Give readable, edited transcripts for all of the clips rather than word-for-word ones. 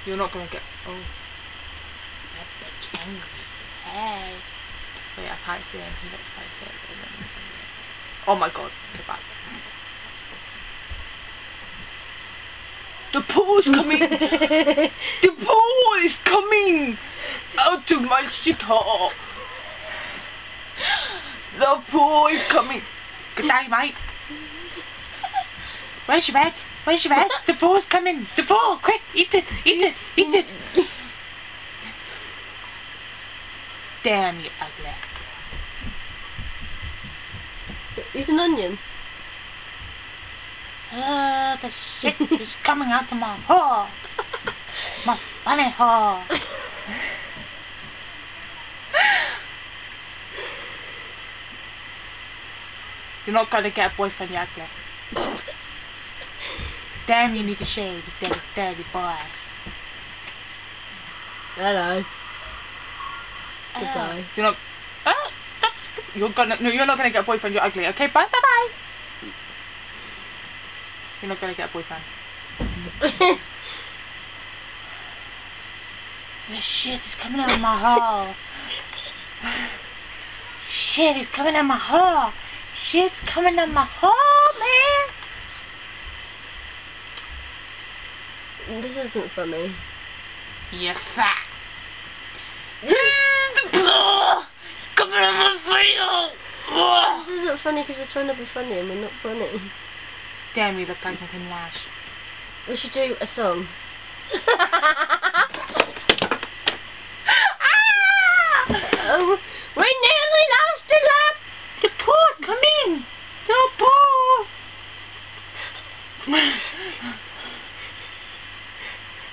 You're not gonna get. Oh. That bitch angry. Hey. Wait, I can't see him. He looks like it. Oh my god. Get back. The pool's coming! The pool is coming! Out of my shithole! The pool is coming! Good day, mate! Where's your bed? Where's your bed? The pool's coming! The pool! Quick! Eat it! Eat it! Eat it! Damn, you ugly! Eat an onion. The shit is coming out of my hole! My funny hole! You're not gonna get a boyfriend, you ugly. Damn, you need to shave, you dirty boy. Hello. Goodbye. You're not. You're not gonna get a boyfriend. You're ugly. Okay, bye, bye, bye. You're not gonna get a boyfriend. This shit is coming out of my hole. Shit is coming out of my hole. Shit's coming out of my hole, man. This isn't funny. You're fat. Coming out of my face. This isn't funny because we're trying to be funny and we're not funny. Damn, you look like Nicki Minaj. We should do a song. Oh, we nearly lost a lap. The pool's coming. The pool.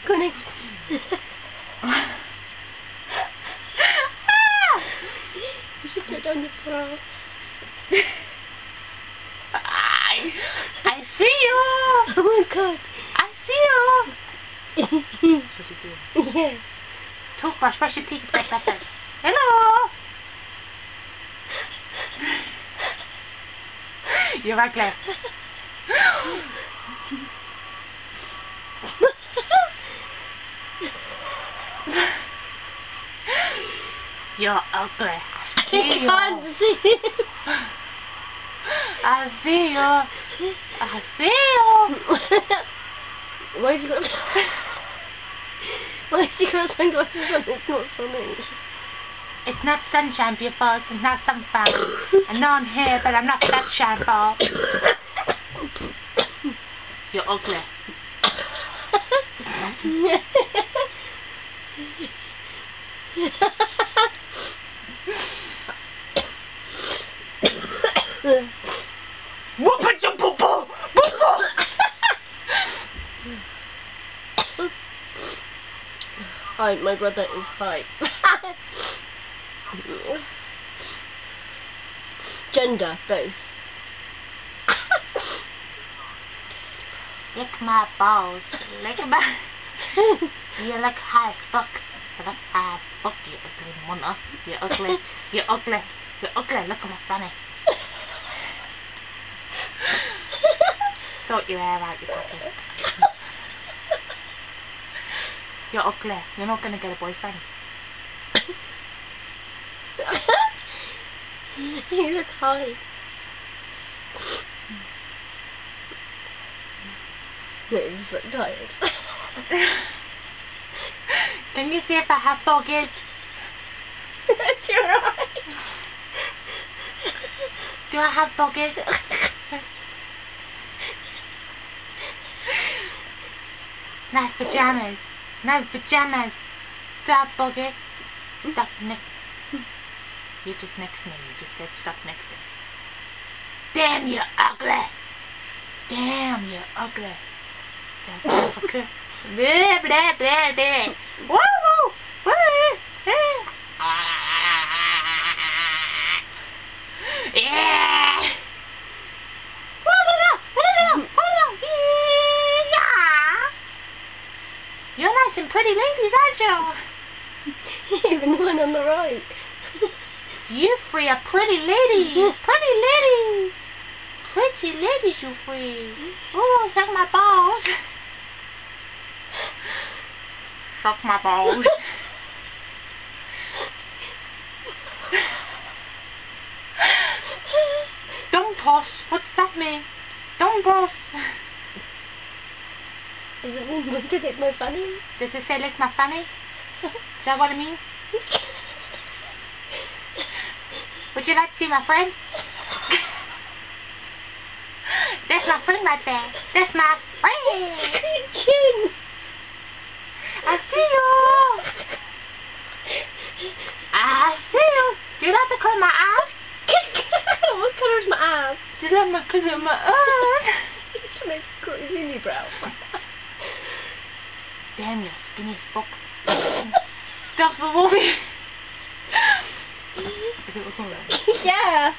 Connect. You should go down your bra. I see you. Oh my god. I see you. That's what she's doing. Yeah. Toothbrush, brush your teeth, better. Hello. You're ugly. You're ugly. I can't see you. I see you. I see you. Why have you got sunglasses on? It's not sunny. It's not sunshine, beautiful. It's not sunshine. I know I'm here, but I'm not sunshine, ball. You're ugly. Hi, my brother is 5. Gender, both. Lick my balls. Lick my... You look high as fuck. You look high as fuck, you ugly mother. You're ugly. You're ugly. You're ugly. Look at my fanny. Sort your hair out, you fucking... You're ugly. You're not gonna get a boyfriend. You look high. No, you just look tired. Can you see if I have focus? That's your eye. Do I have focus? Nice pajamas. Nice pajamas. Stop, focus. Stop next. You just next to me. You just said stop next to me. Damn, you're ugly. Damn, you're ugly. Okay. Blah, blah, blah, blah. Woo, woo, woo. Yeah. You're nice and pretty ladies, aren't you? Even the one on the right. You three are pretty ladies. Pretty ladies. Pretty ladies, you three. Oh, suck my balls. Suck my balls. Don't toss. What's that mean? Don't toss. Does it mean want to lick my fanny? Does it say lick my fanny? Is that what it means? Would you like to see my friend? That's my friend right there. That's my friend. Chin. I see you. I see you. Do you like the colour of my eyes? What colour is my ass? Do you like the colour of my eyes? It's my crazy brow. Damn, you're skinny as fuck. That's my movie. Is it recording? Yeah.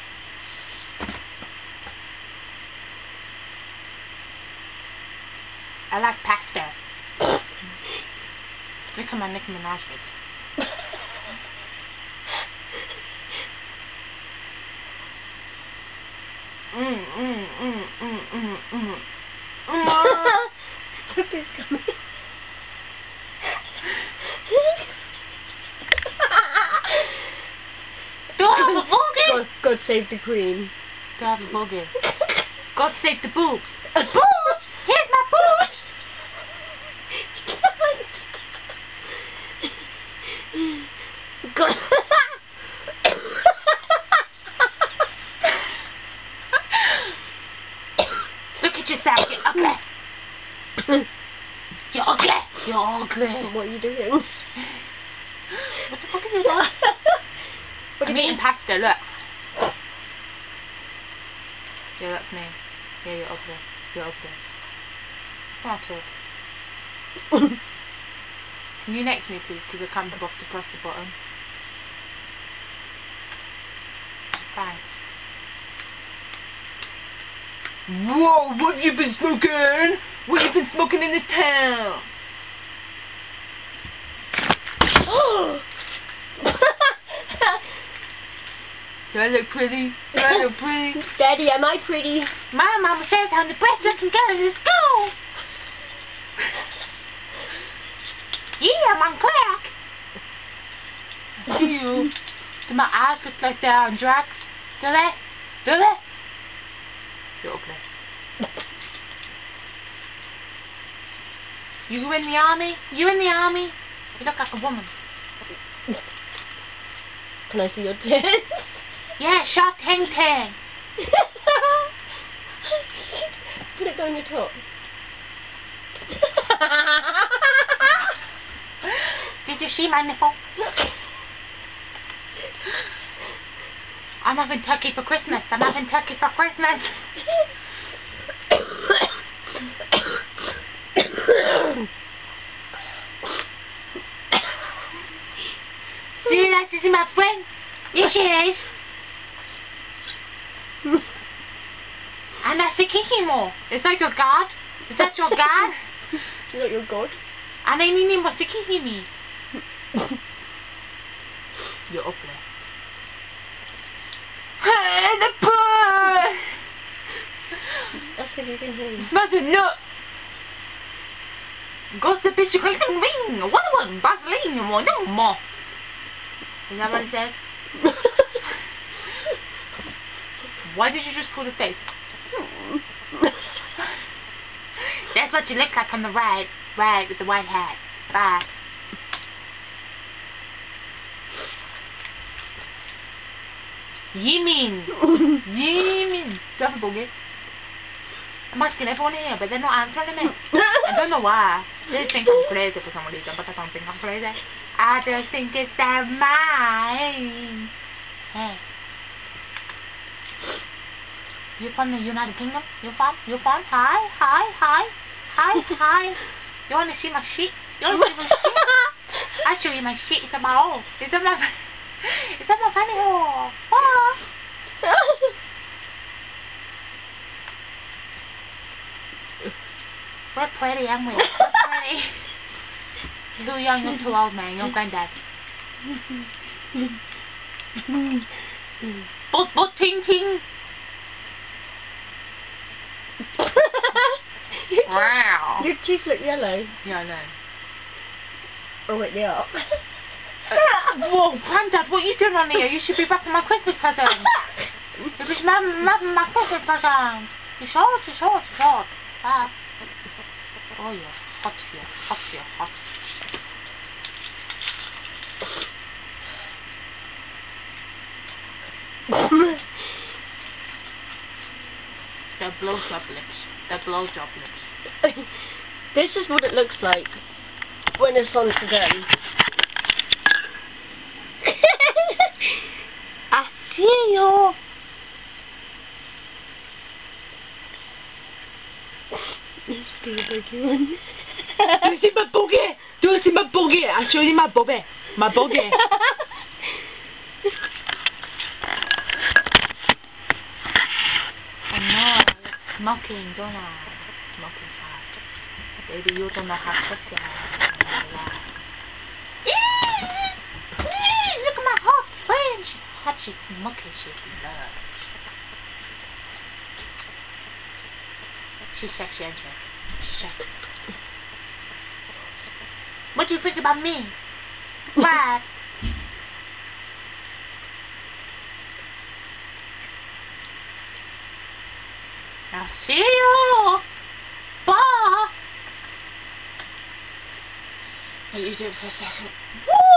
I like pasta. Look at my Nicki Minaj face. The fish coming. Do I have a boogie? God save the queen. Do I have a boogie? God save the boobs. The boobs! Here's my boobs! God. Look at yourself, you're ugly. You're ugly. You're ugly. What are you doing? What the fuck are you doing? I'm eating pasta, look. Yeah, that's me. Yeah, you're ugly. You're ugly. Come on, talk. Can you next me, please? Because I can't be bothered to press the button. Thanks. Whoa, what have you been smoking? What have you been smoking in this town? Do I look pretty? Do I look pretty? Daddy, am I pretty? My mama says I'm the best looking girl in the school. Yeah, I'm on crack. I see you. Do my eyes look like they're on drugs? Do they? Do they? You're ugly. You in the army? You in the army? You look like a woman. Can I see your tits? Yeah, shot ting ting. Put it down your top. Did you see my nipple? I'm having turkey for Christmas. I'm having turkey for Christmas. Do you like to see my friend? Yes, she is. And that's a Kikimo. Is that your god? Is that your god? Is that your god? And I need him was a Kikimi. You're ugly. Hey, the pie! That's if you can hear me. Smells a nut. Got the bitch ring ring. What about Vaseline? No more. Is that what it says? Why did you just pull his face? That's what you look like on the right with the white hat. Bye. Yimin. Yimin. Do you have a boogie? I'm asking everyone here, but they're not answering me. I don't know why. They think I'm crazy for some reason, but I don't think I'm crazy. I just think it's their mind. Hey. You from the United Kingdom? You from? Hi, hi, hi. Hi, hi. You wanna see my shit? You wanna see my shit? I'll show you my shit. It's a ball. It's a my funny hole. Oh. We're pretty, aren't we? We're pretty. You're too young, you're too old, man. You're granddad. But ting ting. Wow. Your teeth look yellow. Yeah, I know. Oh wait, they are. Whoa, Grandad, what are you doing on here? You should be wrapping my Christmas present. You should be wrapping my Christmas present. You should. Ah. Oh, you're hot. The blowjob lips. This is what it looks like when it's on to them. I see you. Do you see my boogie? Do you see my boogie? I'll show you my boogie. My boogie. I know. Smoking, don't I? Smoking hot. Baby, you don't know how sexy I am. Look at my hot friend. She's hot, she's smoking, she's love. She's sexy, ain't she? She's sexy. What do you think about me? What? I'll see you. Bye. Wait, you do it for a second. Woo!